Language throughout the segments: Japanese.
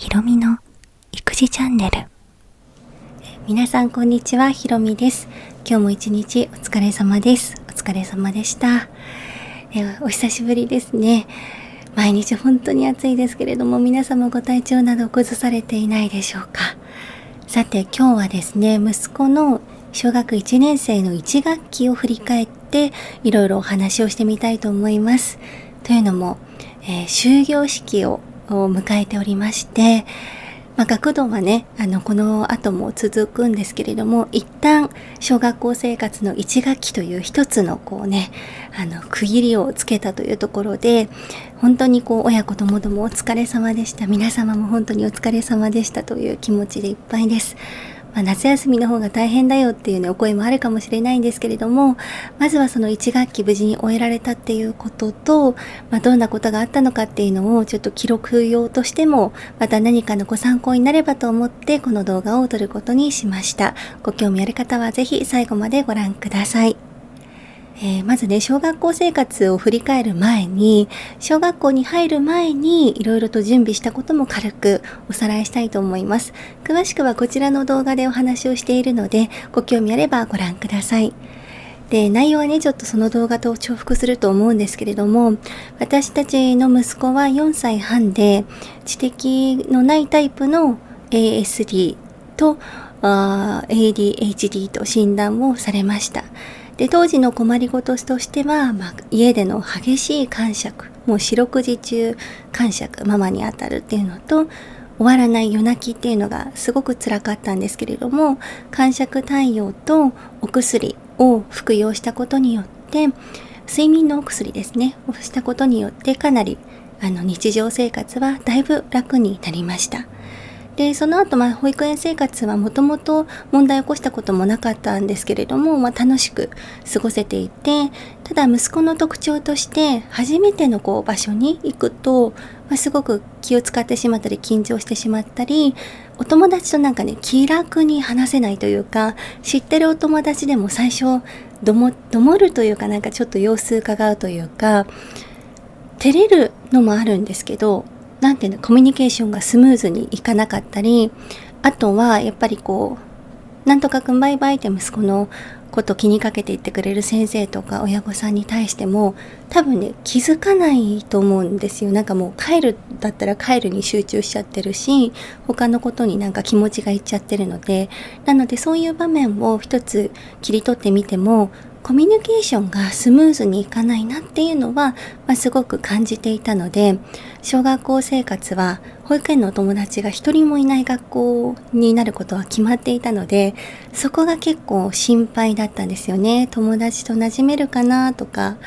ひろみの育児チャンネル。皆さんこんにちは、ひろみです。今日も一日お疲れ様です。お疲れ様でした。お久しぶりですね。毎日本当に暑いですけれども、皆様ご体調など崩されていないでしょうか。さて今日はですね、息子の小学1年生の1学期を振り返っていろいろお話をしてみたいと思います。というのも、終業式を迎えておりまして、学童はね、この後も続くんですけれども、一旦小学校生活の1学期という一つの区切りをつけたというところで、本当に親子ともどもお疲れ様でした。皆様も本当にお疲れ様でしたという気持ちでいっぱいです。夏休みの方が大変だよっていうね、お声もあるかもしれないんですけれども、まずはその1学期無事に終えられたっていうことと、どんなことがあったのかっていうのをちょっと記録用としても、また何かのご参考になればと思ってこの動画を撮ることにしました。ご興味ある方はぜひ最後までご覧ください。まずね、小学校生活を振り返る前に、小学校に入る前にいろいろと準備したことも軽くおさらいしたいと思います。詳しくはこちらの動画でお話をしているので、ご興味あればご覧ください。で、内容はね、ちょっとその動画と重複すると思うんですけれども、私たちの息子は4歳半で、知的のないタイプの ASD とADHD と診断をされました。で、当時の困りごととしては、家での激しい癇癪、もう四六時中癇癪、ママに当たるっていうのと、終わらない夜泣きっていうのがすごく辛かったんですけれども、癇癪対応とお薬を服用したことによって、睡眠のお薬ですね、をしたことによってかなり日常生活はだいぶ楽になりました。で、その後、保育園生活はもともと問題を起こしたこともなかったんですけれども、楽しく過ごせていて、ただ息子の特徴として初めての場所に行くと、すごく気を使ってしまったり緊張してしまったり、お友達と気楽に話せないというか、知ってるお友達でも最初どもるというか、ちょっと様子伺うというか、照れるのもあるんですけど、コミュニケーションがスムーズにいかなかったり、あとはやっぱりなんとかくんバイバイって息子のこと気にかけていってくれる先生とか親御さんに対しても多分ね、気づかないと思うんですよ。もう帰るだったら帰るに集中しちゃってるし、他のことに気持ちがいっちゃってるので、なのでそういう場面を一つ切り取ってみても、コミュニケーションがスムーズにいかないなっていうのは、すごく感じていたので、小学校生活は保育園のお友達が一人もいない学校になることは決まっていたので、そこが結構心配だったんですよね。友達と馴染めるかなとか、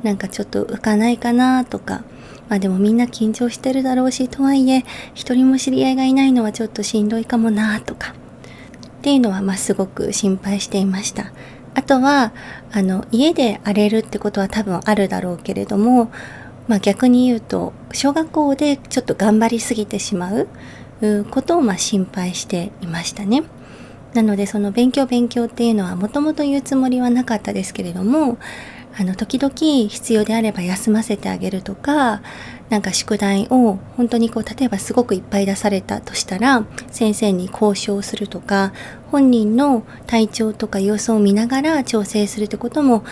ちょっと浮かないかなとか、でもみんな緊張してるだろうし、とはいえ一人も知り合いがいないのはちょっとしんどいかもなとかっていうのはすごく心配していました。あとは家で荒れるってことは多分あるだろうけれども、逆に言うと小学校でちょっと頑張りすぎてしまうことを心配していましたね。なのでその勉強っていうのはもともと言うつもりはなかったですけれども、時々必要であれば休ませてあげるとか、宿題を本当に例えばすごくいっぱい出されたとしたら先生に交渉するとか、本人の体調とか様子を見ながら調整するってことも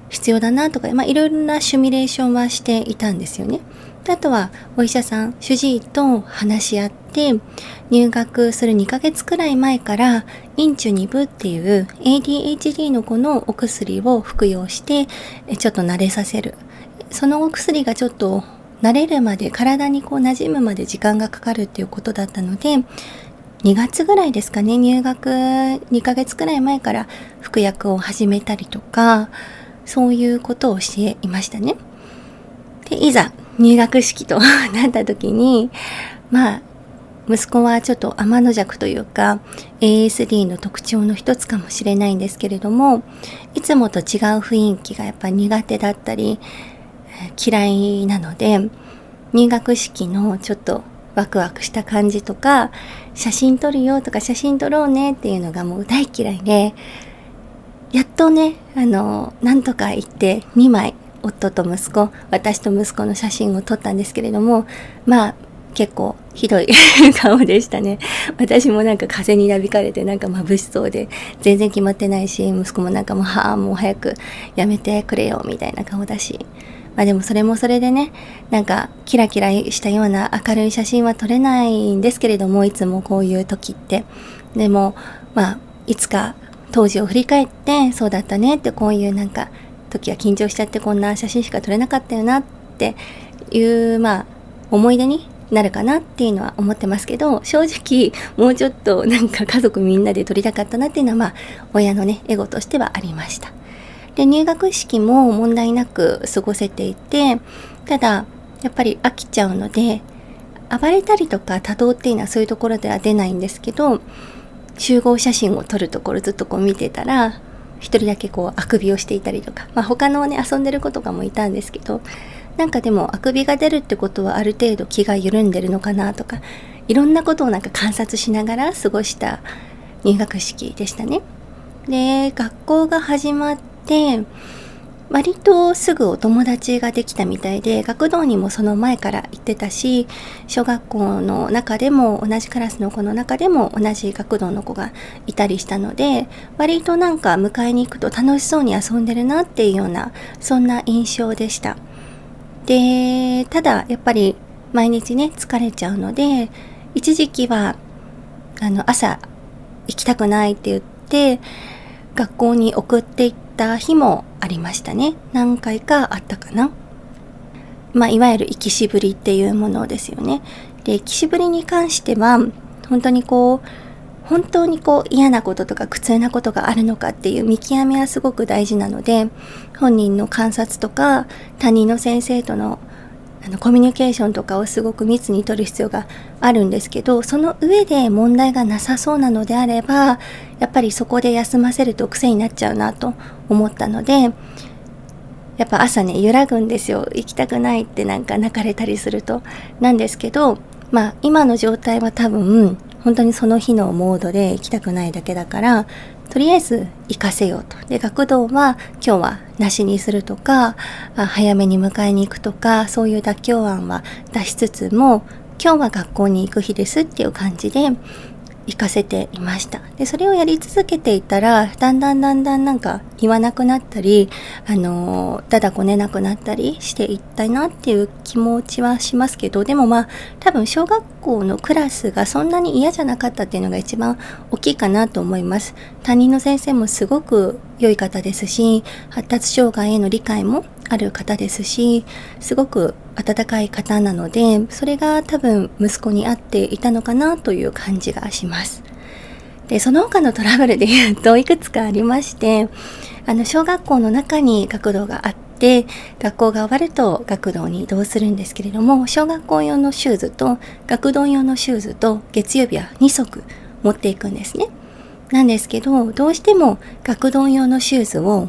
必要だなとか、いろいろなシミュレーションはしていたんですよね。あとはお医者さん、主治医と話し合って入学する2ヶ月くらい前からインチュニブっていう ADHD の子のお薬を服用してちょっと慣れさせる。そのお薬がちょっと慣れるまで、体に馴染むまで時間がかかるっていうことだったので、2月ぐらいですかね、入学2ヶ月くらい前から服薬を始めたりとか、そういうことをしていましたね。で、いざ入学式となった時に、息子はちょっと天の弱というか ASD の特徴の一つかもしれないんですけれども、いつもと違う雰囲気がやっぱ苦手だったり嫌いなので、入学式のちょっとワクワクした感じとか、写真撮るよとか写真撮ろうねっていうのがもう大嫌いで、やっとね、なんとか言って2枚夫と息子、私と息子の写真を撮ったんですけれども、結構ひどい顔でしたね。私もなんか風になびかれてなんか眩しそうで、全然決まってないし、息子もなんかもう早くやめてくれよみたいな顔だし、でもそれもそれでね、なんかキラキラしたような明るい写真は撮れないんですけれども、いつもこういう時って。でもいつか当時を振り返って、そうだったねって、こういうなんか時は緊張しちゃってこんな写真しか撮れなかったよなっていう思い出になるかなっていうのは思ってますけど、正直もうちょっとなんか家族みんなで撮りたかったなっていうのは親のねエゴとしてはありました。で、入学式も問題なく過ごせていて、ただやっぱり飽きちゃうので、暴れたりとか多動っていうのはそういうところでは出ないんですけど、集合写真を撮るところずっとこう見てたら、一人だけこうあくびをしていたりとか、他のね遊んでる子とかもいたんですけど、なんかでもあくびが出るってことはある程度気が緩んでるのかなとか、いろんなことをなんか観察しながら過ごした入学式でしたね。で、学校が始まって割とすぐお友達ができたみたいで、学童にもその前から行ってたし、小学校の中でも同じクラスの子の中でも同じ学童の子がいたりしたので、割となんか迎えに行くと楽しそうに遊んでるなっていうような、そんな印象でした。で、ただやっぱり毎日ね疲れちゃうので、一時期は朝行きたくないって言って学校に送っていった日もありましたね。何回かあったかな。いわゆる行きしぶりっていうものですよね。で、行きしぶりに関しては本当に嫌なこととか苦痛なことがあるのかっていう見極めはすごく大事なので、本人の観察とか担任の先生とのコミュニケーションとかをすごく密に取る必要があるんですけど、その上で問題がなさそうなのであれば、やっぱりそこで休ませると癖になっちゃうなと思ったので、やっぱ朝ね揺らぐんですよ。行きたくないってなんか泣かれたりすると。なんですけど、今の状態は多分本当にその日のモードで行きたくないだけだから、とりあえず行かせようと。で、学童は今日はなしにするとか、早めに迎えに行くとか、そういう妥協案は出しつつも、今日は学校に行く日ですっていう感じで行かせていました。で、それをやり続けていたら、だんだんなんか言わなくなったり、だだこねなくなったりしていったなっていう気持ちはしますけど、でも多分小学校のクラスがそんなに嫌じゃなかったっていうのが一番大きいかなと思います。担任の先生もすごく良い方ですし、発達障害への理解もある方ですし、すごく温かい方なので、それが多分息子に合っていたのかなという感じがします。で、その他のトラブルで言うといくつかありまして、小学校の中に学童があって、学校が終わると学童に移動するんですけれども、小学校用のシューズと学童用のシューズと月曜日は2足持っていくんですね。なんですけど、どうしても学童用のシューズを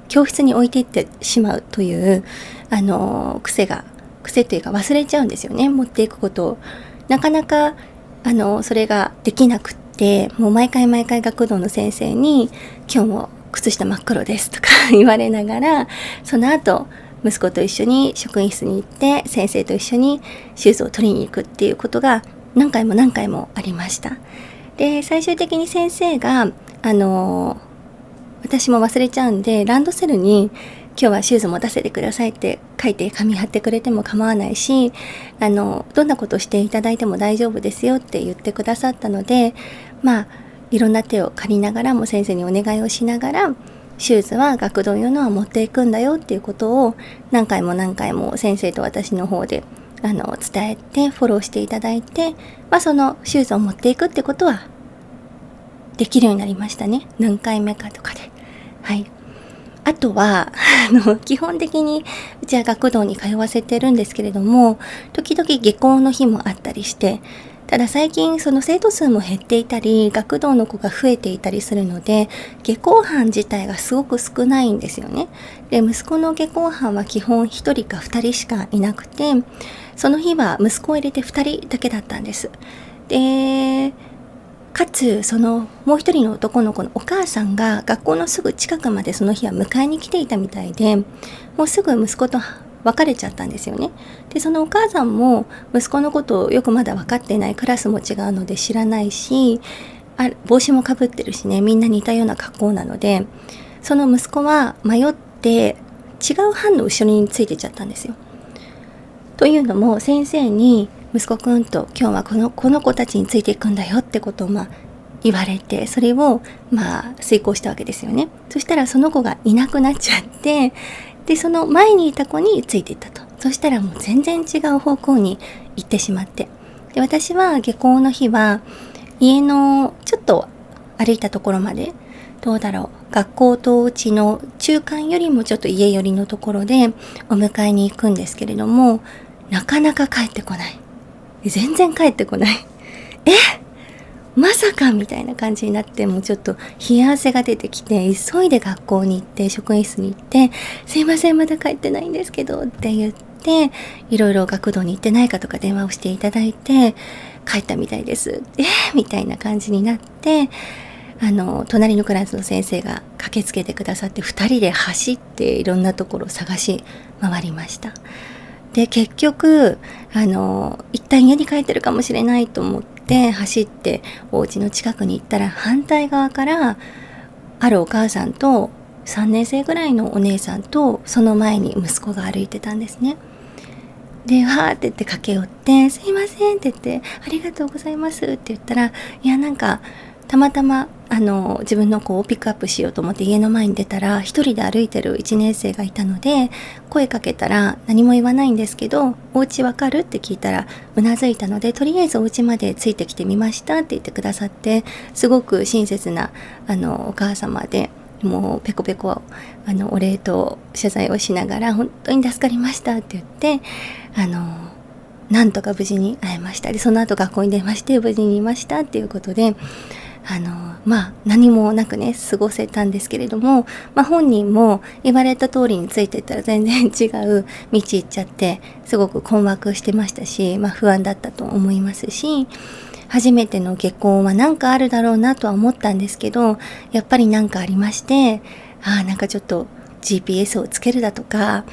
教室に置いていってしまうという癖というか忘れちゃうんですよね。持っていくことをなかなかそれができなくって、もう毎回学童の先生に今日も靴下真っ黒ですとか言われながら、その後息子と一緒に職員室に行って先生と一緒にシューズを取りに行くっていうことが何回もありました。で、最終的に先生が私も忘れちゃうんで、ランドセルに今日はシューズ持たせてくださいって書いて紙貼ってくれても構わないし、どんなことしていただいても大丈夫ですよって言ってくださったので、いろんな手を借りながらも先生にお願いをしながら、シューズは学童用のは持っていくんだよっていうことを何回も先生と私の方で伝えてフォローしていただいて、そのシューズを持っていくってことはできるようになりましたね。何回目かとかで。はい。あとは基本的にうちは学童に通わせてるんですけれども、時々下校の日もあったりして、ただ最近その生徒数も減っていたり、学童の子が増えていたりするので、下校班自体がすごく少ないんですよね。で、息子の下校班は基本1人か2人しかいなくて、その日は息子を入れて2人だけだったんです。で、かつそのもう一人の男の子のお母さんが学校のすぐ近くまでその日は迎えに来ていたみたいで、もうすぐ息子と別れちゃったんですよね。でそのお母さんも息子のことをよくまだ分かってない、クラスも違うので知らないし、帽子もかぶってるしね、みんな似たような格好なので、その息子は迷って違う班の後ろについてちゃったんですよ。というのも、先生に息子くんと今日はこの子たちについていくんだよってことを言われて、それを遂行したわけですよね。そしたらその子がいなくなっちゃって、でその前にいた子についていったと。そしたらもう全然違う方向に行ってしまって、で私は下校の日は家のちょっと歩いたところまで、学校とうちの中間よりもちょっと家寄りのところでお迎えに行くんですけれども、なかなか帰ってこない。全然帰ってこない。まさかみたいな感じになって、もうちょっと冷や汗が出てきて、急いで学校に行って職員室に行って、すいませんまだ帰ってないんですけどって言って、いろいろ学童に行ってないかとか電話をしていただいて、帰ったみたいです。みたいな感じになって、隣のクラスの先生が駆けつけてくださって、2人で走っていろんなところを探し回りました。で結局一旦家に帰ってるかもしれないと思って走ってお家の近くに行ったら、反対側からあるお母さんと3年生ぐらいのお姉さんと、その前に息子が歩いてたんですね。でわーって言って駆け寄って、すいませんって言って、ありがとうございますって言ったら、いやなんかたまたま自分の子をピックアップしようと思って家の前に出たら、一人で歩いてる1年生がいたので、声かけたら何も言わないんですけど、お家わかるって聞いたらうなずいたので、とりあえずお家までついてきてみましたって言ってくださって、すごく親切なお母様で、もうペコペコお礼と謝罪をしながら、本当に助かりましたって言ってなんとか無事に会えました。でその後学校に出まして、無事にいましたっていうことで、何もなくね過ごせたんですけれども、本人も言われた通りについていったら全然違う道行っちゃって、すごく困惑してましたし、不安だったと思いますし、初めての下校は何かあるだろうなとは思ったんですけど、やっぱり何かありまして、なんかちょっと GPS をつけるだとか、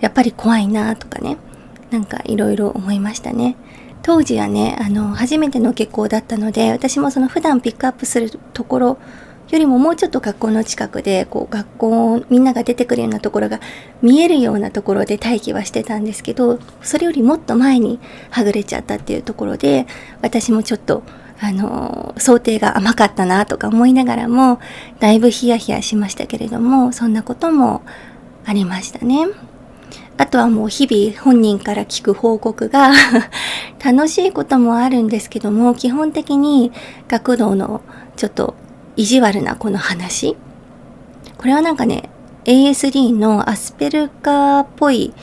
やっぱり怖いなとかね、なんかいろいろ思いましたね。当時はね、初めての下校だったので、私もその普段ピックアップするところよりももうちょっと学校の近くで、学校みんなが出てくるようなところが見えるようなところで待機はしてたんですけど、それよりもっと前にはぐれちゃったっていうところで、私もちょっと想定が甘かったなとか思いながらも、だいぶヒヤヒヤしましたけれども、そんなこともありましたね。あとはもう日々本人から聞く報告が楽しいこともあるんですけども、基本的に学童のちょっと意地悪なこの話、これはなんかね ASD のアスペルガーっぽい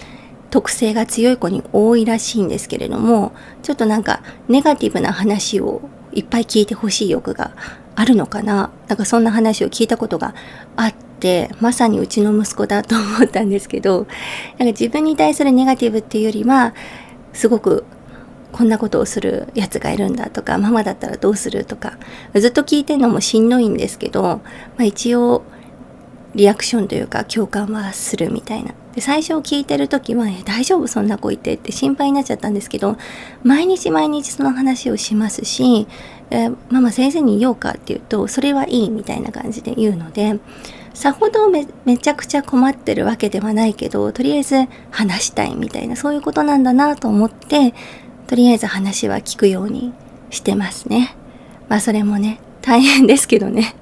特性が強い子に多いらしいんですけれども、ちょっとなんかネガティブな話をいっぱい聞いてほしい欲があるのかな、なんかそんな話を聞いたことがあって、まさにうちの息子だと思ったんですけど、なんか自分に対するネガティブっていうよりは、すごくこんなことをするやつがいるんだとか、ママだったらどうするとか、ずっと聞いてるのもしんどいんですけど、一応リアクションというか共感はするみたいな。で最初聞いてる時は大丈夫そんな子いてって心配になっちゃったんですけど、毎日その話をしますし、ママ先生に言おうかって言うと、それはいいみたいな感じで言うので、さほど めちゃくちゃ困ってるわけではないけど、とりあえず話したいみたいな、そういうことなんだなと思って、とりあえず話は聞くようにしてますね。それもね大変ですけどね。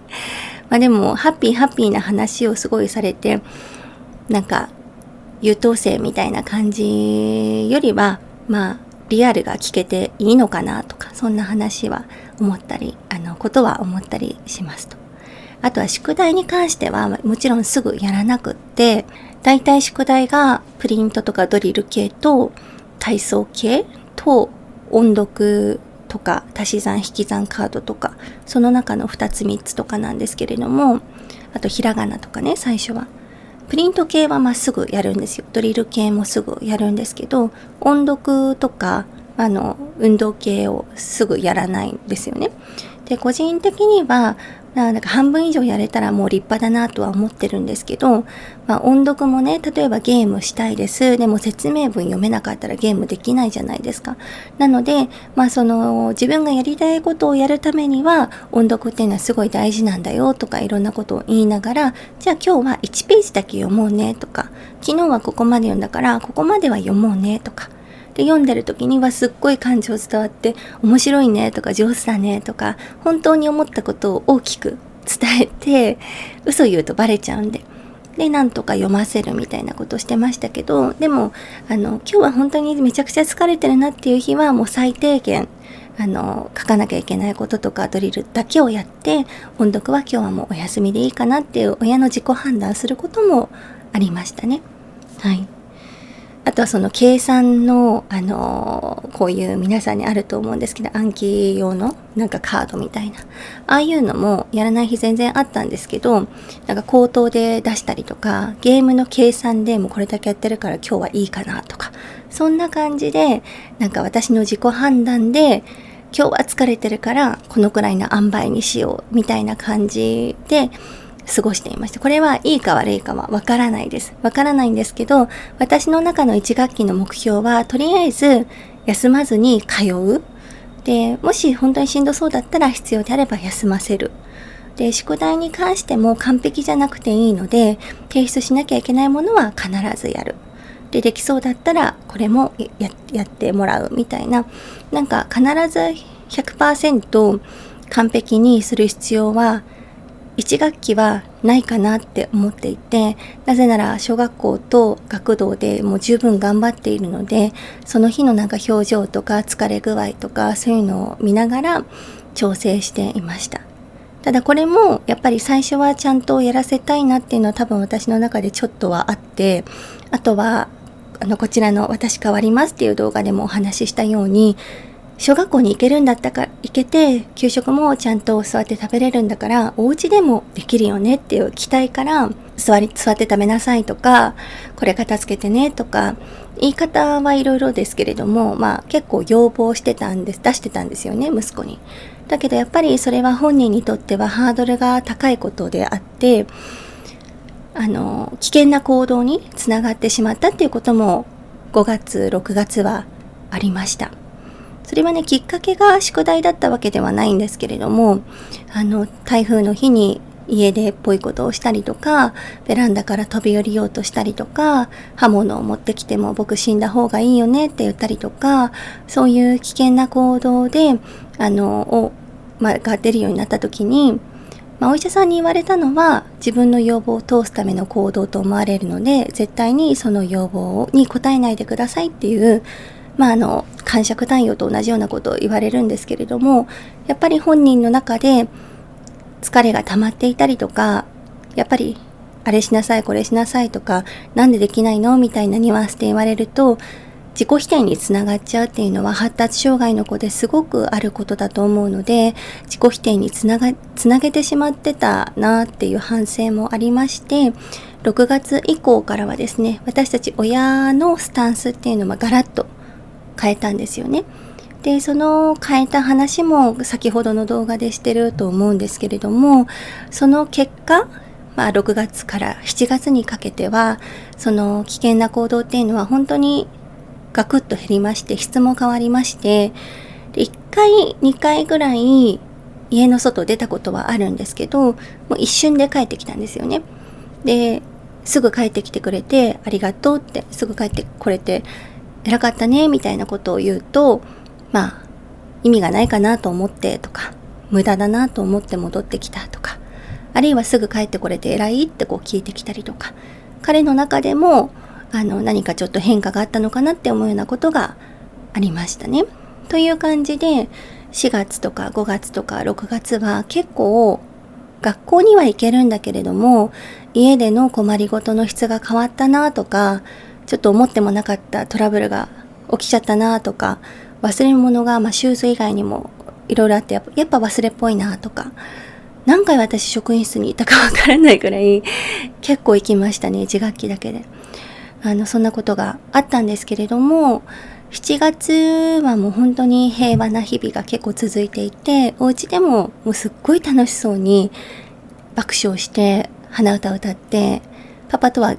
でもハッピーな話をすごいされて、なんか優等生みたいな感じよりはリアルが聞けていいのかなとか、そんな話は思ったりことは思ったりしますと。あとは宿題に関してはもちろんすぐやらなくって、だいたい宿題がプリントとかドリル系と体操系と音読とか足し算引き算カードとか、その中の2つ3つとかなんですけれども、あとひらがなとかね、最初はプリント系はすぐやるんですよ。ドリル系もすぐやるんですけど、音読とか、運動系をすぐやらないんですよね。で、個人的にはなんか半分以上やれたらもう立派だなとは思ってるんですけど、音読もね、例えばゲームしたいです。でも説明文読めなかったらゲームできないじゃないですか。なので、自分がやりたいことをやるためには音読っていうのはすごい大事なんだよとかいろんなことを言いながら、じゃあ今日は1ページだけ読もうねとか、昨日はここまで読んだからここまでは読もうねとか、で読んでる時にはすっごい感情伝わって面白いねとか上手だねとか本当に思ったことを大きく伝えて、嘘言うとバレちゃうんでなんとか読ませるみたいなことをしてましたけど、でも今日は本当にめちゃくちゃ疲れてるなっていう日はもう最低限書かなきゃいけないこととかドリルだけをやって、音読は今日はもうお休みでいいかなっていう親の自己判断することもありましたね。はい。あとはその計算の、こういう皆さんにあると思うんですけど、暗記用のなんかカードみたいな。ああいうのもやらない日全然あったんですけど、なんか口頭で出したりとか、ゲームの計算でもうこれだけやってるから今日はいいかなとか、そんな感じで、なんか私の自己判断で、今日は疲れてるからこのくらいの塩梅にしようみたいな感じで、過ごしていました。これはいいか悪いかはわからないです。わからないんですけど、私の中の1学期の目標は、とりあえず休まずに通う。で、もし本当にしんどそうだったら必要であれば休ませる。で、宿題に関しても完璧じゃなくていいので、提出しなきゃいけないものは必ずやる。で、できそうだったらこれも やってもらうみたいな。なんか必ず 100% 完璧にする必要は1学期はないかなって思っていて、なぜなら小学校と学童でもう十分頑張っているので、その日のなんか表情とか疲れ具合とかそういうのを見ながら調整していました。ただこれもやっぱり最初はちゃんとやらせたいなっていうのは多分私の中でちょっとはあって、あとはこちらの私変わりますっていう動画でもお話ししたように、小学校に行けるんだったか行けて給食もちゃんと座って食べれるんだからお家でもできるよねっていう期待から座って食べなさいとかこれ片付けてねとか言い方はいろいろですけれども、結構要望してたんです出してたんですよね、息子に。だけどやっぱりそれは本人にとってはハードルが高いことであって危険な行動につながってしまったっていうことも5月6月はありました。それはね、きっかけが宿題だったわけではないんですけれども、台風の日に家でっぽいことをしたりとか、ベランダから飛び降りようとしたりとか、刃物を持ってきても僕死んだ方がいいよねって言ったりとか、そういう危険な行動で、が出るようになった時に、お医者さんに言われたのは自分の要望を通すための行動と思われるので、絶対にその要望に応えないでくださいっていう、癇癪担用と同じようなことを言われるんですけれども、やっぱり本人の中で疲れが溜まっていたりとか、やっぱりあれしなさいこれしなさいとか、なんでできないのみたいなニュアンスで言われると自己否定につながっちゃうっていうのは発達障害の子ですごくあることだと思うので、自己否定につなげてしまってたなっていう反省もありまして、6月以降からはですね、私たち親のスタンスっていうのはガラッと変えたんですよね。で、その変えた話も先ほどの動画でしてると思うんですけれども、その結果、6月から7月にかけては、その危険な行動っていうのは本当にガクッと減りまして、質も変わりまして、1回、2回ぐらい家の外出たことはあるんですけど、もう一瞬で帰ってきたんですよね。で、すぐ帰ってきてくれて、ありがとうって、すぐ帰ってこれて、偉かったねみたいなことを言うと、意味がないかなと思ってとか、無駄だなと思って戻ってきたとか、あるいはすぐ帰ってこれて偉いって聞いてきたりとか、彼の中でも何かちょっと変化があったのかなって思うようなことがありましたね。という感じで4月とか5月とか6月は結構学校には行けるんだけれども、家での困りごとの質が変わったなとか、ちょっと思ってもなかったトラブルが起きちゃったなとか、忘れ物がシューズ以外にもいろいろあって、やっぱ忘れっぽいなとか、何回私職員室にいたかわからないくらい結構行きましたね、1学期だけで。そんなことがあったんですけれども、7月はもう本当に平和な日々が結構続いていて、お家でももうすっごい楽しそうに爆笑して鼻歌を歌って、パパとは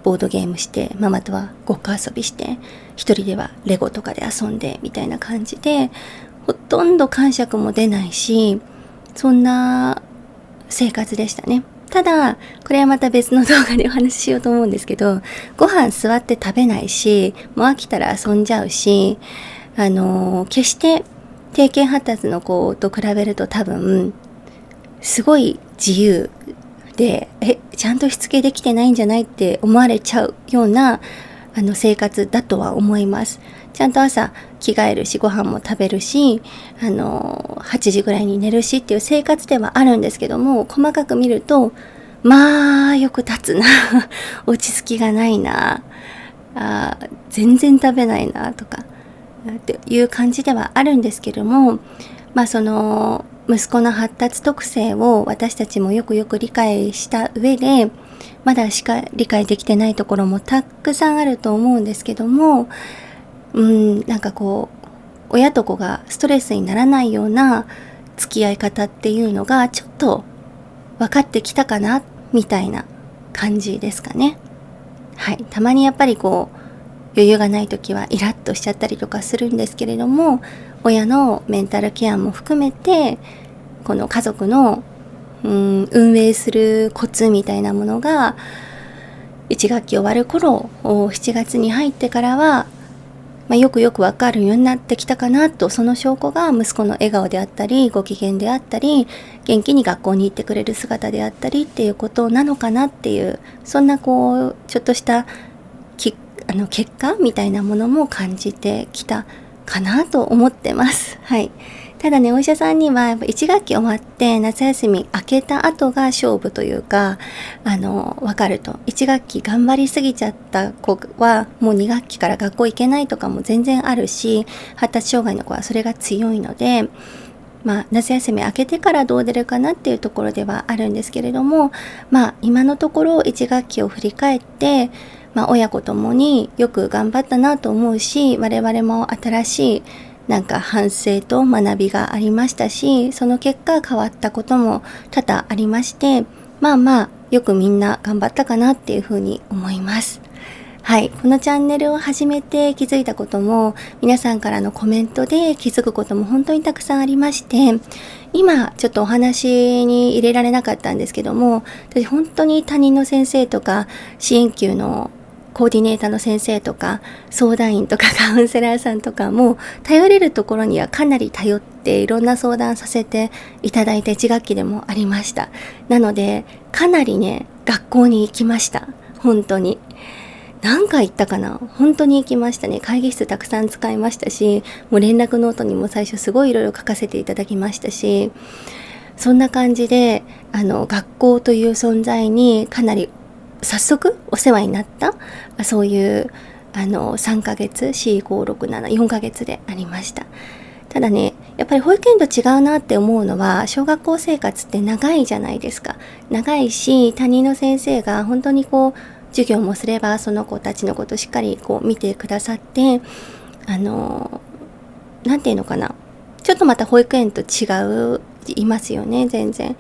ボードゲームして、ママとはごっこ遊びして、一人ではレゴとかで遊んでみたいな感じで、ほとんど感触も出ないし、そんな生活でしたね。ただ、これはまた別の動画でお話ししようと思うんですけど、ご飯座って食べないし、もう飽きたら遊んじゃうし、決して定型発達の子と比べると多分、すごい自由で、ちゃんとしつけできてないんじゃないって思われちゃうような生活だとは思います。ちゃんと朝着替えるし、ご飯も食べるし、8時ぐらいに寝るしっていう生活ではあるんですけども、細かく見ると、まあよく経つな落ち着きがないな、全然食べないなとかっていう感じではあるんですけども、その息子の発達特性を私たちもよく理解した上で、まだしか理解できてないところもたくさんあると思うんですけども、なんかこう親と子がストレスにならないような付き合い方っていうのがちょっと分かってきたかなみたいな感じですかね。はい、たまにやっぱりこう余裕がない時はイラッとしちゃったりとかするんですけれども、親のメンタルケアも含めてこの家族の運営するコツみたいなものが1学期終わる頃、7月に入ってからは、よくわかるようになってきたかなと。その証拠が息子の笑顔であったり、ご機嫌であったり、元気に学校に行ってくれる姿であったりっていうことなのかなっていう、そんなこうちょっとした結果みたいなものも感じてきたかなと思ってます。はい。ただね、お医者さんにはやっぱ1学期終わって夏休み明けた後が勝負というか、わかると。1学期頑張りすぎちゃった子はもう2学期から学校行けないとかも全然あるし、発達障害の子はそれが強いので、夏休み明けてからどう出るかなっていうところではあるんですけれども、今のところ1学期を振り返って、親子ともによく頑張ったなと思うし、我々も新しい反省と学びがありましたし、その結果変わったことも多々ありまして、よくみんな頑張ったかなっていうふうに思います。はい、このチャンネルを始めて気づいたことも、皆さんからのコメントで気づくことも本当にたくさんありまして、今ちょっとお話に入れられなかったんですけども、私本当に担任の先生とか支援級のコーディネーターの先生とか相談員とかカウンセラーさんとかも頼れるところにはかなり頼っていろんな相談させていただいて1学期でもありました。なのでかなりね、学校に行きました。本当に何回行ったかな、本当に行きましたね。会議室たくさん使いましたし、もう連絡ノートにも最初すごいいろいろ書かせていただきましたし、そんな感じで学校という存在にかなり早速お世話になった、そういう3ヶ月、4、5、6、7、4ヶ月でありました。ただね、やっぱり保育園と違うなって思うのは、小学校生活って長いじゃないですか。長いし、担任の先生が本当に授業もすればその子たちのことしっかり見てくださって、なんていうのかな、ちょっとまた保育園といますよね、全然。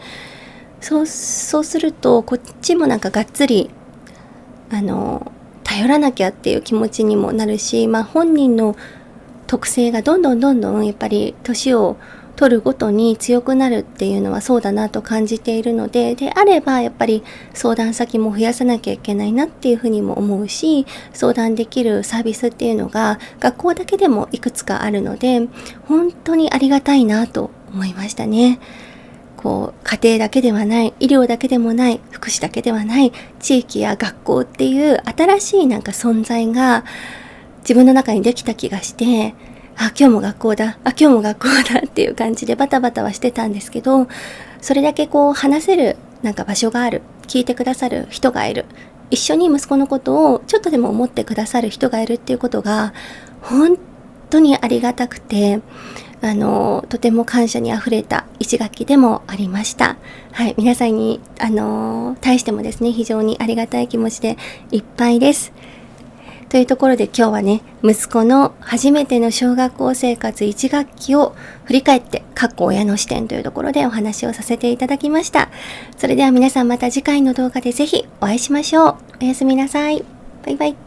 そうするとこっちもがっつり頼らなきゃっていう気持ちにもなるし、本人の特性がどんどんやっぱり年を取るごとに強くなるっていうのはそうだなと感じているので、であればやっぱり相談先も増やさなきゃいけないなっていうふうにも思うし、相談できるサービスっていうのが学校だけでもいくつかあるので、本当にありがたいなと思いましたね。家庭だけではない、医療だけでもない、福祉だけではない、地域や学校っていう新しい存在が自分の中にできた気がして、今日も学校だ、今日も学校だっていう感じでバタバタはしてたんですけど、それだけ話せる場所がある、聞いてくださる人がいる、一緒に息子のことをちょっとでも思ってくださる人がいるっていうことが本当にありがたくて、とても感謝にあふれた1学期でもありました。はい、皆さんに対してもですね、非常にありがたい気持ちでいっぱいです。というところで今日はね、息子の初めての小学校生活1学期を振り返って、親の視点というところでお話をさせていただきました。それでは皆さんまた次回の動画でぜひお会いしましょう。おやすみなさい。バイバイ。